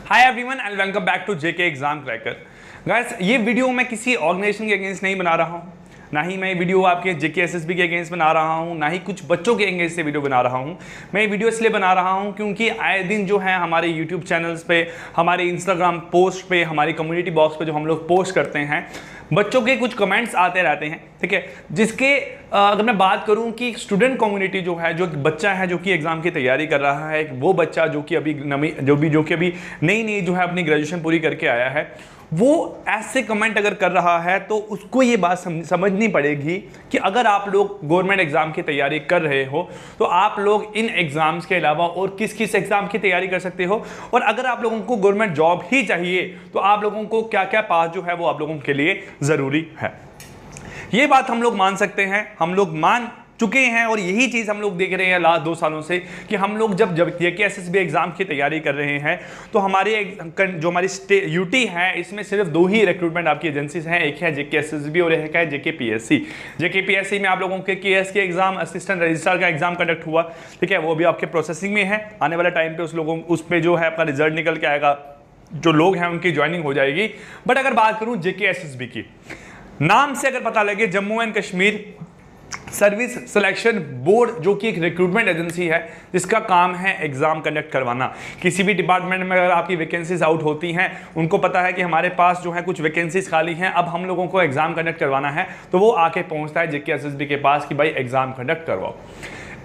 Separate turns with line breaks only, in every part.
Hi everyone and welcome back to JK exam cracker. Guys, ये video मैं किसी organisation के अगेंस्ट नहीं बना रहा हूँ, ना ही मैं वीडियो आपके जेके एसएसबी के अगेंस्ट बना रहा हूँ, ना ही कुछ बच्चों के अगेंस्ट से वीडियो बना रहा हूँ। मैं ये वीडियो इसलिए बना रहा हूँ क्योंकि आए दिन जो है हमारे यूट्यूब चैनल्स पे, हमारे इंस्टाग्राम पोस्ट पे, हमारी कम्युनिटी बॉक्स पे जो हम लोग पोस्ट करते हैं, बच्चों के कुछ कमेंट्स आते रहते हैं। ठीक है, जिसके अगर मैं बात करूं कि स्टूडेंट कम्युनिटी जो है, जो बच्चा है जो कि एग्जाम की तैयारी कर रहा है, वो बच्चा जो कि अभी नई नई जो है अपनी ग्रेजुएशन पूरी करके आया है, वो ऐसे कमेंट अगर कर रहा है तो उसको ये बात समझनी पड़ेगी कि अगर आप लोग गवर्नमेंट एग्जाम की तैयारी कर रहे हो तो आप लोग इन एग्जाम्स के अलावा और किस किस एग्जाम की तैयारी कर सकते हो, और अगर आप लोगों को गवर्नमेंट जॉब ही चाहिए तो आप लोगों को क्या क्या पास जो है वो आप लोगों के लिए जरूरी है। ये बात हम लोग मान सकते हैं, हम लोग मान चुके हैं, और यही चीज़ हम लोग देख रहे हैं लास्ट 2 सालों से कि हम लोग जब जेके एसएसबी एग्जाम की तैयारी कर रहे हैं तो हमारे जो हमारी यूटी है इसमें सिर्फ 2 ही रिक्रूटमेंट आपकी एजेंसीज हैं, एक है जेके एसएसबी और एक है जेके पीएससी। जेके पीएससी में आप लोगों के केएस के एग्जाम, असिस्टेंट रजिस्ट्रार का एग्जाम कंडक्ट हुआ। ठीक है, वो भी आपके प्रोसेसिंग में है, आने वाले टाइम पे उस पर जो है आपका रिजल्ट निकल के आएगा, जो लोग हैं उनकी ज्वाइनिंग हो जाएगी। बट अगर बात करूं जेके एसएसबी की, नाम से अगर पता लगे Jammu and Kashmir service selection board, जो कि एक रिक्रूटमेंट एजेंसी है जिसका काम है एग्जाम कंडक्ट करवाना। किसी भी डिपार्टमेंट में अगर आपकी वैकेंसीज आउट होती हैं, उनको पता है कि हमारे पास जो है कुछ वैकेंसीज खाली हैं, अब हम लोगों को एग्जाम कंडक्ट करवाना है, तो वो आके पहुंचता है जेके एसएसबी के पास कि भाई एग्जाम कंडक्ट करवाओ।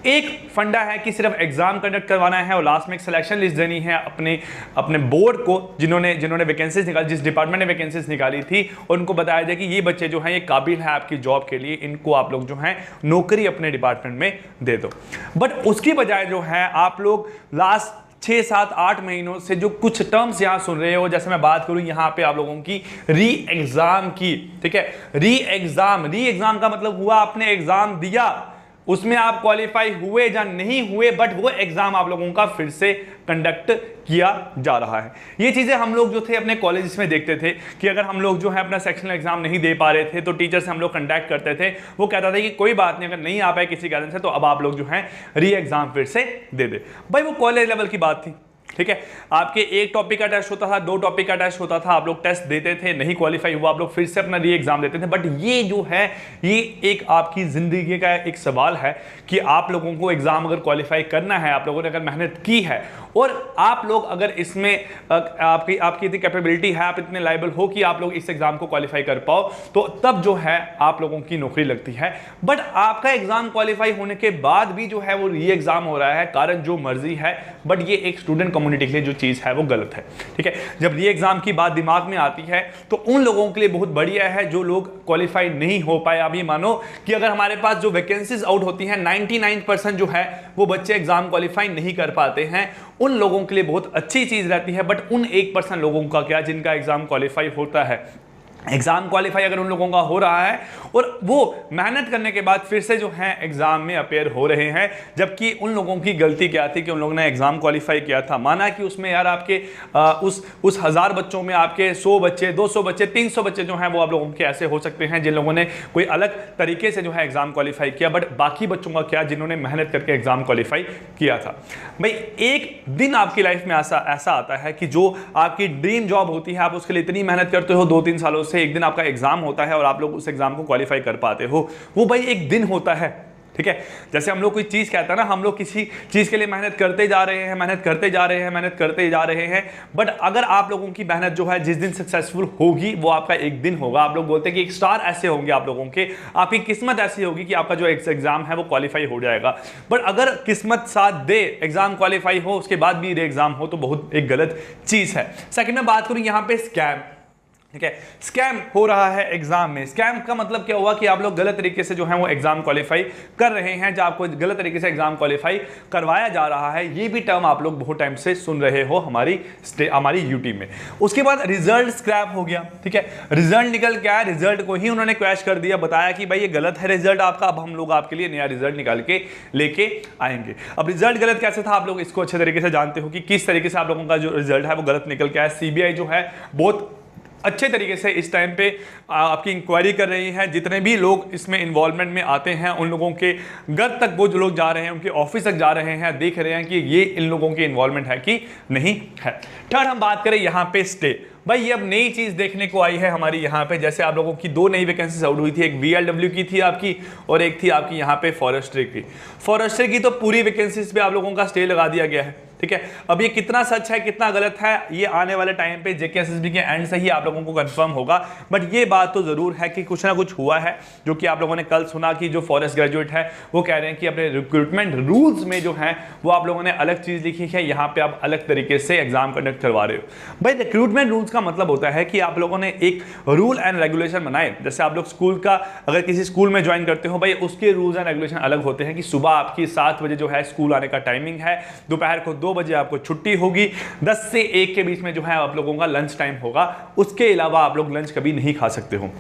एक फंडा है कि सिर्फ एग्जाम कंडक्ट करवाना है और लास्ट में एक सिलेक्शन लिस्ट देनी है अपने बोर्ड को, जिन्होंने वैकेंसीज निकाली, जिस डिपार्टमेंट ने वैकेंसीज निकाली थी, और उनको बताया जाए कि ये बच्चे जो हैं ये काबिल है आपकी जॉब के लिए, इनको आप लोग जो हैं नौकरी अपने डिपार्टमेंट में दे दो। बट उसकी बजाय जो है आप लोग लास्ट 6, 7, 8 महीनों से जो कुछ टर्म्स यहाँ सुन रहे हो, जैसे मैं बात करूँ यहाँ पे आप लोगों की री एग्जाम की। ठीक है, री एग्जाम का मतलब हुआ आपने एग्जाम दिया, उसमें आप क्वालिफाई हुए या नहीं हुए, बट वो एग्जाम आप लोगों का फिर से कंडक्ट किया जा रहा है। ये चीजें हम लोग जो थे अपने कॉलेजेस में देखते थे कि अगर हम लोग जो है अपना सेक्शनल एग्जाम नहीं दे पा रहे थे तो टीचर से हम लोग कंटेक्ट करते थे, वो कहता था कि कोई बात नहीं, अगर नहीं आ पाए किसी कारण से तो अब आप लोग जो है री एग्जाम फिर से दे दे। भाई वो कॉलेज लेवल की बात थी। ठीक है, आपके एक टॉपिक का टेस्ट होता था, 2 टॉपिक का टेस्ट होता था, आप लोग टेस्ट देते थे, नहीं क्वालिफाई हुआ आप लोग फिर से अपना री एग्जाम देते थे। बट ये जो है ये एक आपकी जिंदगी का एक सवाल है कि आप लोगों को एग्जाम अगर क्वालिफाई करना है, आप लोगों ने अगर मेहनत की है और आप लोग अगर इसमें आपकी इतनी कैपेबिलिटी है, आप इतने लायबल हो कि आप लोग इस एग्जाम को क्वालिफाई कर पाओ, तो तब जो है आप लोगों की नौकरी लगती है। बट आपका एग्जाम क्वालिफाई होने के बाद भी जो है वो री एग्जाम हो रहा है, कारण जो मर्जी है, बट ये एक स्टूडेंट कम्युनिटी के लिए जो चीज है वो गलत है। ठीक है, जब री एग्जाम की बात दिमाग में आती है तो उन लोगों के लिए बहुत बढ़िया है जो लोग क्वालिफाई नहीं हो पाए। आप ये मानो कि अगर हमारे पास जो वैकेंसीज आउट होती हैं 99% जो है वो बच्चे एग्जाम क्वालिफाई नहीं कर पाते हैं, उन लोगों के लिए बहुत अच्छी चीज रहती है। बट उन 1% लोगों का क्या, जिनका एग्जाम क्वालिफाई होता है, एग्जाम क्वालिफाई अगर उन लोगों का हो रहा है और वो मेहनत करने के बाद फिर से जो है एग्जाम में अपेयर हो रहे हैं, जबकि उन लोगों की गलती क्या थी कि उन लोगों ने एग्जाम क्वालिफाई किया था, माना कि उसमें यार आपके उस 1000 बच्चों में आपके 100 बच्चे, 200 बच्चे, 300 बच्चे जो हैं वो आप लोगों के ऐसे हो सकते हैं जिन लोगों ने कोई अलग तरीके से जो है एग्जाम क्वालिफाई किया। बट बाकी बच्चों का क्या, जिन्होंने मेहनत करके एग्जाम क्वालिफाई किया था। भाई एक दिन आपकी लाइफ में ऐसा आता है कि जो आपकी ड्रीम जॉब होती है, आप उसके लिए इतनी मेहनत करते हो 2-3 सालों से, एक दिन आपका एग्जाम होता है और आप लोग उस एग्जाम को क्वालिफाई कर पाते हो। वो भाई एक दिन होता है। ठीक है, जैसे हम लोग कोई चीज कहता है ना, हम लोग किसी चीज के लिए मेहनत करते जा रहे हैं, मेहनत करते जा रहे हैं, बट अगर आप लोगों की मेहनत जो है जिस दिन सक्सेसफुल होगी वो आपका एक दिन होगा। आप लोग बोलते हैं कि एक स्टार ऐसे होंगे आप लोगों के, आपकी किस्मत ऐसी होगी कि आपका जो एग्जाम है वो क्वालिफाई हो जाएगा। बट अगर किस्मत साथ दे, एग्जाम क्वालिफाई हो, उसके बाद भी री एग्जाम हो, तो बहुत एक गलत चीज है। सेकंड में बात करूं यहाँ पे स्कैम। ठीक है, स्कैम हो रहा है एग्जाम में। स्कैम का मतलब क्या हुआ कि आप लोग गलत तरीके से जो है वो एग्जाम क्वालिफाई कर रहे हैं, जब आपको गलत तरीके से एग्जाम क्वालिफाई करवाया जा रहा है। ये भी टर्म आप लोग बहुत टाइम से सुन रहे हो हमारी यूटी में। उसके बाद रिजल्ट स्क्रैप हो गया। ठीक है, रिजल्ट निकल के आया, रिजल्ट को ही उन्होंने क्रैश कर दिया, बताया कि भाई ये गलत है रिजल्ट आपका, अब हम लोग आपके लिए नया रिजल्ट निकाल के लेके आएंगे। अब रिजल्ट गलत कैसे था, आप लोग इसको अच्छे तरीके से जानते हो कि किस तरीके से आप लोगों का जो रिजल्ट है वो गलत निकल के आया। सीबीआई जो है बहुत अच्छे तरीके से इस टाइम पे आपकी इंक्वायरी कर रही है। जितने भी लोग इसमें इन्वॉल्वमेंट में आते हैं उन लोगों के घर तक वो जो लोग जा रहे हैं, उनके ऑफिस तक जा रहे हैं, देख रहे हैं कि ये इन लोगों की इन्वॉल्वमेंट है कि नहीं है। थर्ड हम बात करें यहाँ पे स्टे। भाई ये अब नई चीज देखने को आई है हमारी यहाँ पे, जैसे आप लोगों की 2 नई वैकेंसीज आउट हुई थी, एक VLW की थी आपकी और एक थी आपकी यहाँ पे फॉरेस्ट्री की। फॉरेस्ट्री की तो पूरी वैकेंसीज पे आप लोगों का स्टे लगा दिया गया है, ठीक है। अब ये कितना सच है कितना गलत है ये आने वाले टाइम पे JKSSB के एंड से ही आप लोगों को कंफर्म होगा, बट ये बात तो जरूर है कि कुछ ना कुछ हुआ है, जो कि आप लोगों ने कल सुना कि जो फॉरेस्ट ग्रेजुएट है वो कह रहे हैं कि अपने रिक्रूटमेंट रूल्स में जो है वो आप लोगों ने अलग चीज लिखी है, यहाँ पे आप अलग तरीके से एग्जाम कंडक्ट करवा रहे हो। भाई रिक्रूटमेंट रूल्स का मतलब होता है कि आप लोगों ने एक रूल एंड रेगुलेशन बनाए। जैसे आप लोग स्कूल का अगर किसी स्कूल में ज्वाइन करते हो, भाई उसके रूल्स एंड रेगुलेशन अलग होते हैं कि सुबह आपकी 7 बजे जो है स्कूल आने का टाइमिंग है, दोपहर को 2 बजे आपको छुट्टी होगी, 10 से 1 के बीच में जो है आप लोगों का लंच टाइम होगा, उसके अलावा आप लोग लंच कभी नहीं खा सकते हो।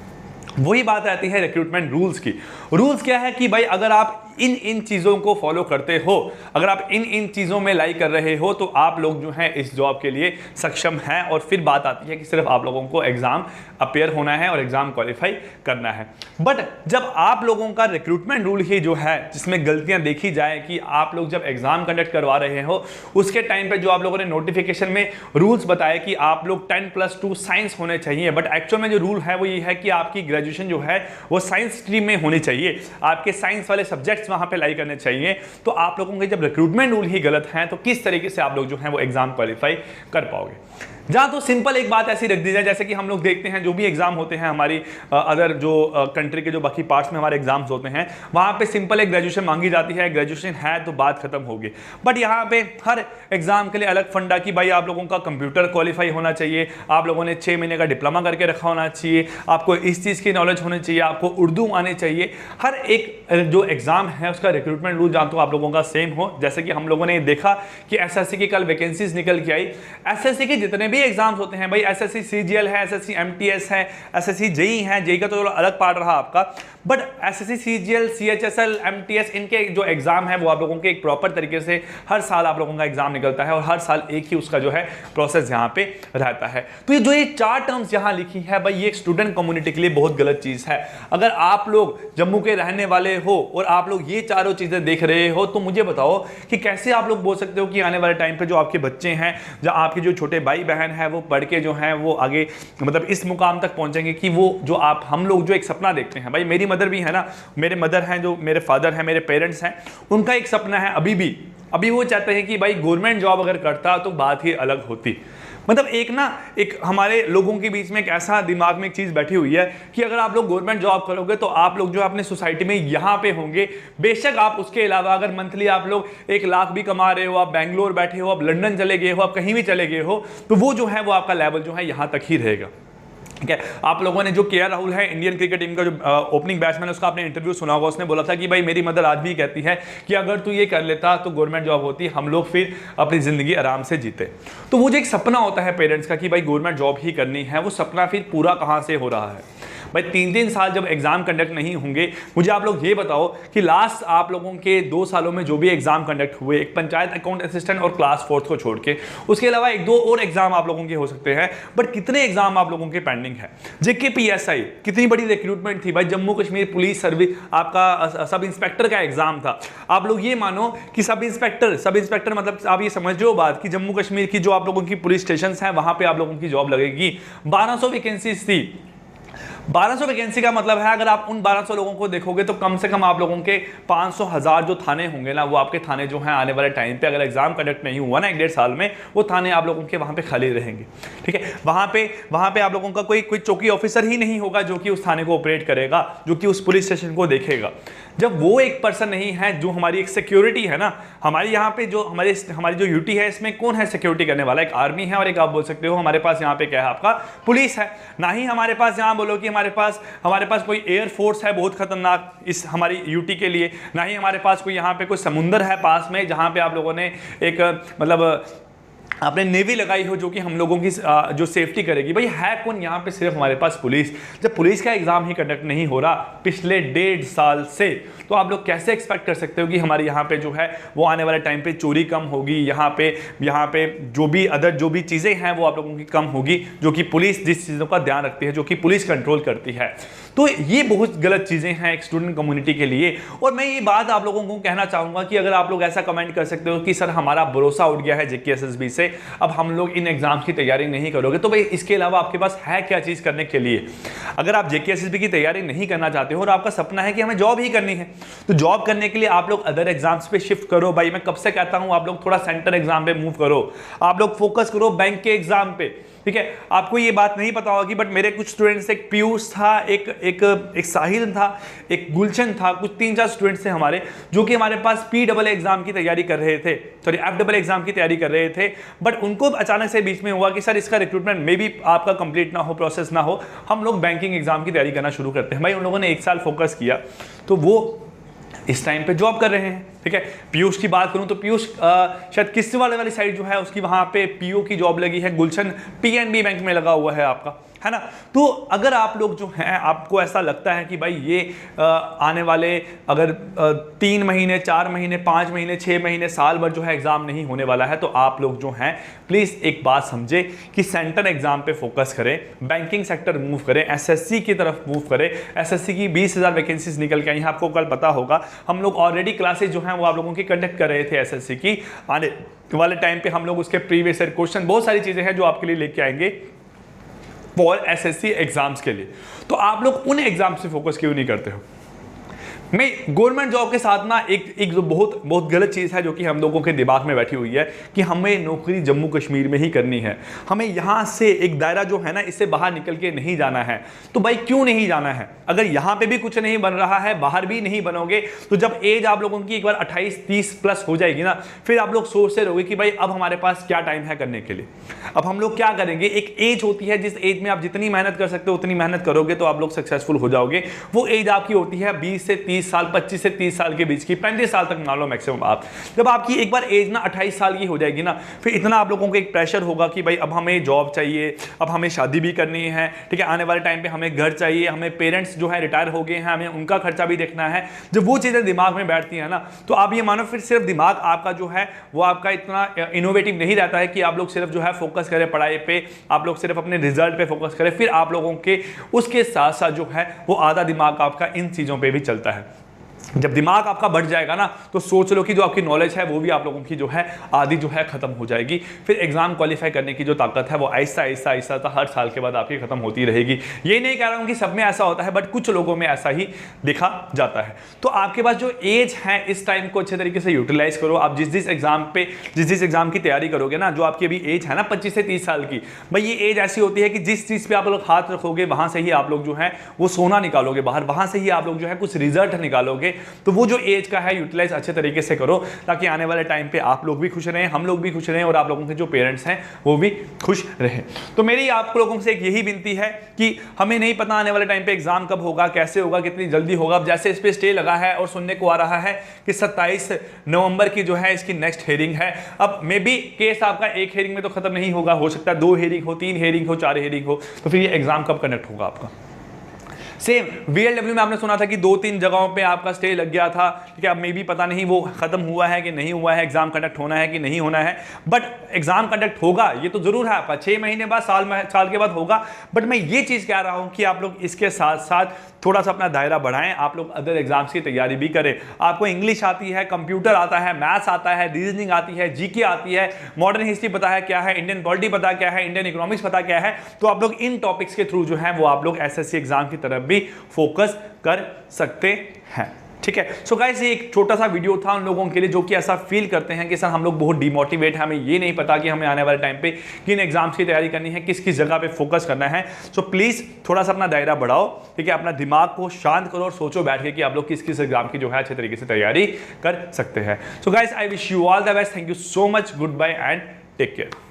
वही बात आती है रिक्रूटमेंट रूल्स की। रूल्स क्या है कि भाई अगर आप इन चीज़ों को फॉलो करते हो, अगर आप इन चीज़ों में लाइक कर रहे हो तो आप लोग जो हैं इस जॉब के लिए सक्षम हैं। और फिर बात आती है कि सिर्फ आप लोगों को एग्जाम अपेयर होना है और एग्जाम क्वालिफाई करना है। बट जब आप लोगों का रिक्रूटमेंट रूल ही जो है जिसमें गलतियां देखी जाए कि आप लोग जब एग्जाम कंडक्ट करवा रहे हो उसके टाइम पे जो आप लोगों ने नोटिफिकेशन में रूल्स बताए कि आप लोग 10+2 साइंस होने चाहिए, बट एक्चुअल में जो रूल है वो ये है कि आपकी ग्रेजुएशन जो है वो साइंस स्ट्रीम में होनी चाहिए, आपके साइंस वाले सब्जेक्ट्स वहां पे लाई करने चाहिए। तो आप लोगों के जब रिक्रूटमेंट रूल ही गलत हैं तो किस तरीके से आप लोग जो हैं वो एग्जाम क्वालिफाई कर पाओगे। जहां तो सिंपल एक बात ऐसी रख दी जाए, जैसे कि हम लोग देखते हैं जो भी एग्जाम होते हैं हमारी अदर जो कंट्री के जो बाकी पार्ट्स में हमारे एग्जाम्स होते हैं वहां पे सिंपल एक ग्रेजुएशन मांगी जाती है, ग्रेजुएशन है तो बात खत्म होगी। बट यहाँ पे हर एग्जाम के लिए अलग फंडा कि भाई आप लोगों का कंप्यूटर क्वालिफाई होना चाहिए, आप लोगों ने 6 महीने का डिप्लोमा करके रखा होना चाहिए, आपको इस चीज़ की नॉलेज होनी चाहिए, आपको उर्दू आने चाहिए। हर एक जो एग्जाम है उसका रिक्रूटमेंट रूल जहाँ तो आप लोगों का सेम हो। जैसे कि हम लोगों ने देखा कि SSC की कल वैकेंसीज निकल के आई, SSC के जितने भी एग्जाम्स होते हैं भाई, SSC CGL है, SSC MTS है, SSC JEE है, JEE का तो अलग पार्ट रहा आपका, but SSC CGL CHSL MTS इनके जो एग्जाम है वो आप लोगों के एक प्रॉपर तरीके से हर साल आप लोगों का एग्जाम निकलता है और हर साल एक ही उसका जो है प्रोसेस यहाँ पे रहता है। तो ये जो ये 4 टर्म्स यहाँ लिखी है भाई ये एक स्टूडेंट कम्युनिटी के लिए बहुत गलत चीज है। अगर आप लोग जम्मू के रहने वाले हो और आप लोग ये चारों चीजें देख रहे हो तो मुझे बताओ कि कैसे आप लोग बोल सकते हो कि आने वाले टाइम पे जो आपके बच्चे हैं, जो आपके जो छोटे भाई बहन है वो पढ़ के जो है वो आगे मतलब इस मुकाम तक पहुंचेंगे कि वो जो आप हम लोग जो एक सपना देखते हैं। भाई मेरी मदर भी है ना, मेरे मदर हैं, जो मेरे फादर हैं, मेरे पेरेंट्स हैं, उनका एक सपना है अभी वो चाहते हैं कि भाई गवर्नमेंट जॉब अगर करता तो बात ही अलग होती। मतलब एक हमारे लोगों के बीच में एक ऐसा दिमाग में एक चीज बैठी हुई है कि अगर आप लोग गवर्नमेंट जॉब करोगे तो आप लोग जो अपने सोसाइटी में यहाँ पे होंगे, बेशक आप उसके अलावा अगर मंथली आप लोग 1 लाख भी कमा रहे हो, आप बैंगलोर बैठे हो, आप लंदन चले गए हो, आप कहीं भी चले गए हो, तो वो जो है वो आपका लेवल जो है यहाँ तक ही रहेगा। ठीक है। आप लोगों ने जो KL राहुल है इंडियन क्रिकेट टीम का जो ओपनिंग बैट्समैन है उसका आपने इंटरव्यू सुना होगा, उसने बोला था कि भाई मेरी मदर आज भी कहती है कि अगर तू ये कर लेता तो गवर्नमेंट जॉब होती, हम लोग फिर अपनी जिंदगी आराम से जीते। तो वो जो एक सपना होता है पेरेंट्स का कि भाई गवर्नमेंट जॉब ही करनी है, वो सपना फिर पूरा कहाँ से हो रहा है। भाई 3-3 साल जब एग्जाम कंडक्ट नहीं होंगे, मुझे आप लोग ये बताओ कि लास्ट आप लोगों के 2 सालों में जो भी एग्जाम कंडक्ट हुए, एक पंचायत अकाउंट असिस्टेंट और क्लास 4th को छोड़ के, उसके अलावा 1-2 और एग्जाम आप लोगों के हो सकते हैं, बट कितने एग्जाम आप लोगों के पेंडिंग है। JK PSI कितनी बड़ी रिक्रूटमेंट थी भाई, जम्मू कश्मीर पुलिस सर्विस आपका सब इंस्पेक्टर का एग्जाम था। आप लोग ये मानो कि सब इंस्पेक्टर मतलब आप ये समझ रहे हो बात कि जम्मू कश्मीर की जो आप लोगों की पुलिस स्टेशन है वहां पे आप लोगों की जॉब लगेगी। 1200 वैकेंसीज थी। 1200 वैकेंसी का मतलब है अगर आप उन 1200 लोगों को देखोगे तो कम से कम आप लोगों के 500,000 जो थाने होंगे ना, वो आपके थाने जो हैं आने वाले टाइम पे अगर एग्जाम कंडक्ट नहीं हुआ ना 1-1.5 साल में, वो थाने आप लोगों के वहां पे खाली रहेंगे। ठीक है। वहां पे आप लोगों का कोई चौकी ऑफिसर ही नहीं होगा जो कि उस थाने को ऑपरेट करेगा, जो कि उस पुलिस स्टेशन को देखेगा। जब वो एक पर्सन नहीं है, जो हमारी एक सिक्योरिटी है ना, हमारी यहाँ पे जो हमारी जो यूटी है इसमें कौन है सिक्योरिटी करने वाला, एक आर्मी है और एक आप बोल सकते हो हमारे पास यहाँ पे क्या है आपका पुलिस है। ना ही हमारे पास यहाँ बोलो कि हमारे पास कोई एयर फोर्स है बहुत खतरनाक इस हमारी यूटी के लिए, ना ही हमारे पास कोई यहाँ पे कोई समुंदर है पास में जहाँ पे आप लोगों ने एक मतलब आपने नेवी लगाई हो जो कि हम लोगों की जो सेफ्टी करेगी। भाई है कौन यहाँ पे? सिर्फ हमारे पास पुलिस। जब पुलिस का एग्जाम ही कंडक्ट नहीं हो रहा पिछले 1.5 साल से, तो आप लोग कैसे एक्सपेक्ट कर सकते हो कि हमारे यहाँ पे जो है वो आने वाले टाइम पे चोरी कम होगी, यहाँ पे जो भी अदर जो भी चीज़ें हैं वो आप लोगों की कम होगी, जो कि पुलिस जिस चीज़ों का ध्यान रखती है, जो कि पुलिस कंट्रोल करती है। तो ये बहुत गलत चीज़ें हैं एक स्टूडेंट कम्युनिटी के लिए। और मैं ये बात आप लोगों को कहना चाहूँगा कि अगर आप लोग ऐसा कमेंट कर सकते हो कि सर हमारा भरोसा उठ गया है JKSSB से, अब हम लोग इन एग्जाम्स की तैयारी नहीं करोगे, तो भाई इसके अलावा आपके पास है क्या चीज़ करने के लिए? अगर आप JKSSB की तैयारी नहीं करना चाहते हो और आपका सपना है कि हमें जॉब ही करनी है, तो जॉब करने के लिए आप लोग अदर एग्जाम्स पे शिफ्ट करो। भाई मैं कब से कहता हूँ आप लोग थोड़ा सेंटर एग्जाम पे मूव करो, आप लोग फोकस करो बैंक के एग्जाम पे, ठीक है। आपको ये बात नहीं पता होगी बट मेरे कुछ स्टूडेंट्स, एक पीयूष था, एक साहिल था, एक गुलशन था, कुछ 3-4 स्टूडेंट्स थे हमारे जो कि हमारे पास PEE एग्जाम की तैयारी कर रहे थे, सॉरी FEE एग्जाम की तैयारी कर रहे थे। बट उनको अचानक से बीच में हुआ कि सर इसका रिक्रूटमेंट मे भी आपका कंप्लीट ना हो, प्रोसेस ना हो, हम लोग बैंकिंग एग्जाम की तैयारी करना शुरू करते हैं। भाई उन लोगों ने 1 साल फोकस किया तो वो इस टाइम पे जॉब कर रहे हैं, ठीक है। पीयूष की बात करूं तो पीयूष शायद किस्तीवाड़े वाली साइड जो है उसकी वहां पे PO की जॉब लगी है, गुलशन PNB बैंक में लगा हुआ है आपका, है ना। तो अगर आप लोग जो हैं आपको ऐसा लगता है कि भाई ये आने वाले अगर 3 महीने 4 महीने 5 महीने 6 महीने साल भर जो है एग्जाम नहीं होने वाला है, तो आप लोग जो हैं प्लीज़ एक बात समझे कि सेंटर एग्जाम पे फोकस करें, बैंकिंग सेक्टर मूव करें, SSC की तरफ मूव करें। SSC की 20,000 वैकेंसीज निकल के आई हैं, आपको कल पता होगा। हम लोग ऑलरेडी क्लासेज जो हैं वो आप लोगों की कंडक्ट कर रहे थे SSC की। आने वाले टाइम पे हम लोग उसके प्रीवियस ईयर क्वेश्चन, बहुत सारी चीज़ें हैं जो आपके लिए लेके आएंगे फॉर SSC एग्जाम्स के लिए। तो आप लोग उन एग्जाम से फोकस क्यों नहीं करते हो? मैं गवर्नमेंट जॉब के साथ ना एक जो बहुत गलत चीज़ है जो कि हम लोगों के दिमाग में बैठी हुई है कि हमें नौकरी जम्मू कश्मीर में ही करनी है, हमें यहाँ से एक दायरा जो है ना इससे बाहर निकल के नहीं जाना है। तो भाई क्यों नहीं जाना है? अगर यहाँ पे भी कुछ नहीं बन रहा है, बाहर भी नहीं बनोगे, तो जब एज आप लोगों की एक बार 28-30 प्लस हो जाएगी ना, फिर आप लोग सोचते रहोगे कि भाई अब हमारे पास क्या टाइम है करने के लिए, अब हम लोग क्या करेंगे। एक एज होती है जिस एज में आप जितनी मेहनत कर सकते हो उतनी मेहनत करोगे तो आप लोग सक्सेसफुल हो जाओगे। वो एज आपकी होती है 20 से 30 साल, 25 से 30 साल के बीच की, 35 साल तक मान लो मैक्सिमम आप। जब आपकी एक बार एज ना 28 साल की हो जाएगी ना, फिर इतना आप लोगों को एक प्रेशर होगा कि भाई अब हमें जॉब चाहिए, अब हमें शादी भी करनी है, ठीक है, आने वाले टाइम पे हमें घर चाहिए, हमें पेरेंट्स जो है रिटायर हो गए हैं, हमें उनका खर्चा भी देखना है। जब वो चीज़ें दिमाग में बैठती हैं ना, तो आप ये मानो फिर सिर्फ दिमाग आपका जो है वो आपका इतना इनोवेटिव नहीं रहता है कि आप लोग सिर्फ जो है फोकस करें पढ़ाई पे, आप लोग सिर्फ अपने रिजल्ट पे फोकस करें। फिर आप लोगों के उसके साथ साथ जो है वो आधा दिमाग आपका इन चीज़ों पे भी चलता है। जब दिमाग आपका बढ़ जाएगा ना, तो सोच लो कि जो आपकी नॉलेज है वो भी आप लोगों की जो है आधी जो है खत्म हो जाएगी। फिर एग्जाम क्वालिफाई करने की जो ताकत है वो आहिस्ता आहिस्ता आहिस्ता हर साल के बाद आपकी खत्म होती रहेगी। ये नहीं कह रहा हूँ कि सब में ऐसा होता है, बट कुछ लोगों में ऐसा ही देखा जाता है। तो आपके पास जो एज है इस टाइम को अच्छे तरीके से यूटिलाइज करो। आप जिस एग्जाम की तैयारी करोगे ना, जो आपकी अभी एज है ना 25 से 30 साल की, भाई ये एज ऐसी होती है कि जिस चीज़ पे आप लोग हाथ रखोगे वहां से ही आप लोग जो है वो सोना निकालोगे बाहर, वहां से ही आप लोग जो है कुछ रिजल्ट निकालोगे। तो वो जो एज का है यूटिलाइज अच्छे तरीके से करो, ताकि आने वाले टाइम पे आप लोग भी खुश रहें, हम लोग भी खुश रहें, और आप लोगों के जो पेरेंट्स हैं वो भी खुश रहें। तो मेरी आप लोगों से एक यही विनती है कि हमें नहीं पता आने वाले टाइम पे एग्जाम कब होगा, कैसे होगा, कितनी जल्दी होगा। अब जैसे इस पे स्टे लगा है और सुनने को आ रहा है कि 27 नवंबर की जो है इसकी नेक्स्ट हेयरिंग है। अब मे बी केस आपका एक हेयरिंग में तो खत्म नहीं होगा, हो सकता है 2 हेयरिंग हो, 3 हेयरिंग हो, 4 हेयरिंग हो। तो फिर ये एग्जाम कब कंडक्ट होगा आपका? सेम VLW में आपने सुना था कि 2-3 जगहों पे आपका स्टे लग गया था, ठीक है। अब मे बी पता नहीं वो खत्म हुआ है कि नहीं हुआ है, एग्जाम कंडक्ट होना है कि नहीं होना है, बट एग्जाम कंडक्ट होगा ये तो जरूर है आपका। 6 महीने बाद, साल के बाद होगा। बट मैं ये चीज़ कह रहा हूँ कि आप लोग इसके साथ साथ थोड़ा सा अपना दायरा बढ़ाएं, आप लोग अदर एग्जाम्स की तैयारी भी करें। आपको इंग्लिश आती है, कंप्यूटर आता है, मैथ्स आता है, रीजनिंग आती है, GK आती है, मॉडर्न हिस्ट्री पता है क्या है, इंडियन पॉलिटी पता क्या है, इंडियन इकोनॉमिक्स पता क्या है, तो आप लोग इन टॉपिक्स के थ्रू जो है वो आप लोग SSC एग्जाम की तरफ भी फोकस कर सकते हैं, ठीक है। सो गाइस, ये एक छोटा सा वीडियो था उन लोगों के लिए जो कि ऐसा फील करते हैं कि सर हम लोग बहुत डिमोटिवेट हैं, हमें ये नहीं पता कि हमें आने वाले टाइम पे किन एग्जाम्स की तैयारी करनी है, किस किस जगह पे फोकस करना है। सो प्लीज़ थोड़ा सा अपना दायरा बढ़ाओ, ठीक है, अपना दिमाग को शांत करो और सोचो बैठ के कि आप लोग किस किस एग्जाम की जो है अच्छे तरीके से तैयारी कर सकते हैं। So guys, I wish you all the best. Thank you so much. Good bye and take care.